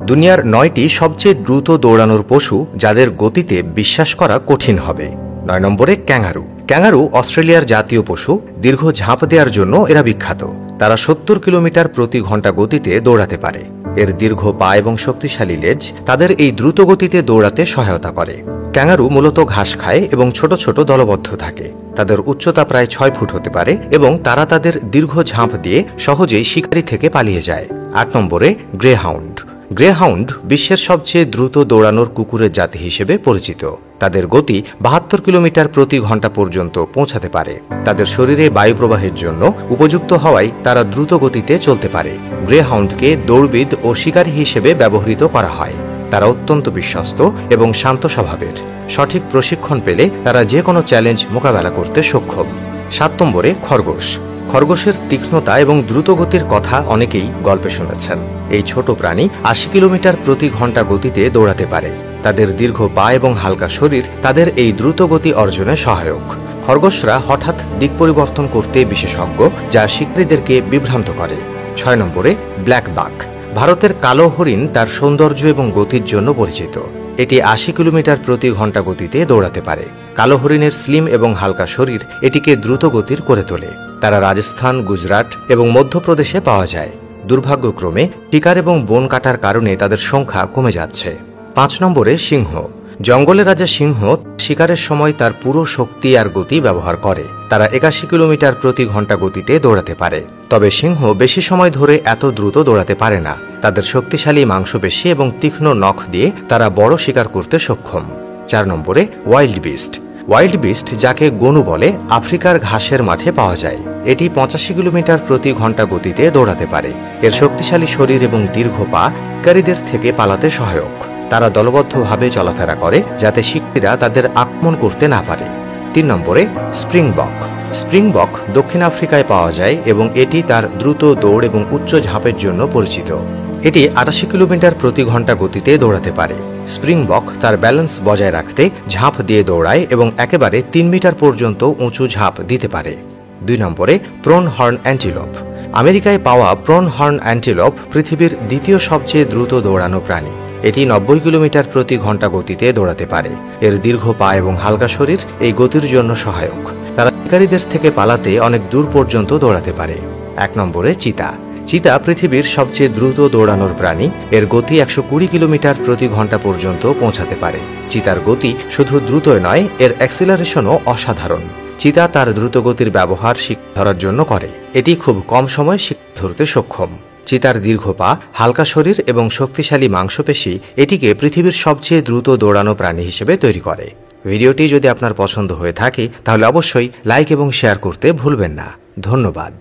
দুনিয়ার ৯টি সবচেয়ে দ্রুত দৌড়ানোর পশু যাদের গতিতে বিশ্বাস করা কঠিন হবে। ৯ নম্বরে ক্যাঙ্গারু। ক্যাঙ্গারু অস্ট্রেলিয়ার জাতীয় পশু। দীর্ঘ ঝাঁপ দেওয়ার জন্য এরা বিখ্যাত। তারা ৭০ কিলোমিটার প্রতি ঘন্টা গতিতে দৌড়াতে পারে। এর দীর্ঘ পা এবং শক্তিশালী লেজ তাদের এই দ্রুত গতিতে দৌড়াতে সহায়তা করে। ক্যাঙ্গারু মূলত ঘাস খায় এবং ছোট ছোট দলবদ্ধ থাকে। তাদের উচ্চতা প্রায় ৬ ফুট হতে পারে এবং তারা তাদের দীর্ঘ ঝাঁপ দিয়ে সহজেই শিকারি থেকে পালিয়ে যায়। ৮ নম্বরে গ্রেহাউন্ড। গ্রেহাউন্ড বিশ্বের সবচেয়ে দ্রুত দৌড়ানোর কুকুরের জাতি হিসেবে পরিচিত। তাদের গতি ৭২ কিলোমিটার প্রতি ঘন্টা পর্যন্ত পৌঁছাতে পারে। তাদের শরীরে বায়ু প্রবাহের জন্য উপযুক্ত হওয়ায় তারা দ্রুত গতিতে চলতে পারে। গ্রেহাউন্ডকে দৌড়বিদ ও শিকারী হিসেবে ব্যবহৃত করা হয়। তারা অত্যন্ত বিশ্বস্ত এবং শান্ত স্বভাবের। সঠিক প্রশিক্ষণ পেলে তারা যে কোনো চ্যালেঞ্জ মোকাবেলা করতে সক্ষম। ৭ নম্বরে খরগোশ। খরগোশের তীক্ষ্ণতা এবং দ্রুতগতির কথা অনেকেই গল্পে শুনেছেন। এই ছোট প্রাণী ৮০ কিলোমিটার প্রতি ঘন্টা গতিতে দৌড়াতে পারে। তাদের দীর্ঘ পা এবং হালকা শরীর তাদের এই দ্রুত গতি অর্জনে সহায়ক। খরগোশরা হঠাৎ দিক পরিবর্তন করতে বিশেষজ্ঞ, যা শিকারীদেরকে বিভ্রান্ত করে। ৬ নম্বরে ব্ল্যাক বাক। ভারতের কালো হরিণ তার সৌন্দর্য এবং গতির জন্য পরিচিত। এটি ৮০ কিলোমিটার প্রতি ঘন্টা গতিতে দৌড়াতে পারে। কালো হরিণের স্লিম এবং হালকা শরীর এটিকে দ্রুত গতির করে তোলে। তারা রাজস্থান, গুজরাট এবং মধ্যপ্রদেশে পাওয়া যায়। দুর্ভাগ্যক্রমে শিকার এবং বন কাটার কারণে তাদের সংখ্যা কমে যাচ্ছে। ৫ নম্বরে সিংহ। জঙ্গলের রাজা সিংহ শিকারের সময় তার পুরো শক্তি আর গতি ব্যবহার করে। তারা ৮১ কিলোমিটার প্রতি ঘন্টা গতিতে দৌড়াতে পারে। তবে সিংহ বেশি সময় ধরে এত দ্রুত দৌড়াতে পারে না। তাদের শক্তিশালী মাংসপেশি এবং তীক্ষ্ণ নখ দিয়ে তারা বড় শিকার করতে সক্ষম। ৪ নম্বরে ওয়াইল্ড বিস্ট। ওয়াইল্ড বিস্ট, যাকে গনু বলে, আফ্রিকার ঘাসের মাঠে পাওয়া যায়। এটি ৮৫ কিলোমিটার প্রতি ঘন্টা গতিতে দৌড়াতে পারে। এর শক্তিশালী শরীর এবং দীর্ঘ পা শিকারীদের থেকে পালাতে সহায়ক। তারা দলবদ্ধভাবে চলাফেরা করে যাতে শিকারীরা তাদের আক্রমণ করতে না পারে। ৩ নম্বরে স্প্রিংবক। স্প্রিংবক দক্ষিণ আফ্রিকায় পাওয়া যায় এবং এটি তার দ্রুত দৌড় এবং উচ্চ ঝাঁপের জন্য পরিচিত। এটি ৮৮ কিলোমিটার প্রতি ঘন্টা গতিতে দৌড়াতে পারে। স্প্রিংবক তার ব্যালেন্স বজায় রাখতে ঝাঁপ দিয়ে দৌড়ায় এবং একেবারে ৩ মিটার পর্যন্ত উঁচু ঝাঁপ দিতে পারে। ২ নম্বরে প্রন হর্ন অ্যান্টিলোপ। আমেরিকায় পাওয়া প্রন হর্ন অ্যান্টিলোপ পৃথিবীর দ্বিতীয় সবচেয়ে দ্রুত দৌড়ানো প্রাণী। এটি ৯০ কিলোমিটার প্রতি ঘন্টা গতিতে দৌড়াতে পারে। এর দীর্ঘ পা এবং হালকা শরীর এই গতির জন্য সহায়ক। তারা শিকারীদের থেকে পালাতে অনেক দূর পর্যন্ত দৌড়াতে পারে। ১ নম্বরে চিতা। চিতা পৃথিবীর সবচেয়ে দ্রুত দৌড়ানোর প্রাণী। এর গতি ১২০ কিলোমিটার প্রতি ঘন্টা পর্যন্ত পৌঁছাতে পারে। চিতার গতি শুধু দ্রুতই নয়, এর অ্যাক্সিলারেশনও অসাধারণ। চিতা তার দ্রুত গতির ব্যবহার শিকার ধরার জন্য করে। এটি খুব কম সময়ে শিকার ধরতে সক্ষম। চিতার দীর্ঘ পা, হালকা শরীর এবং শক্তিশালী মাংসপেশি এটিকে পৃথিবীর সবচেয়ে দ্রুত দৌড়ানো প্রাণী হিসেবে তৈরি করে। ভিডিওটি যদি আপনার পছন্দ হয়ে থাকে তাহলে অবশ্যই লাইক এবং শেয়ার করতে ভুলবেন না। ধন্যবাদ।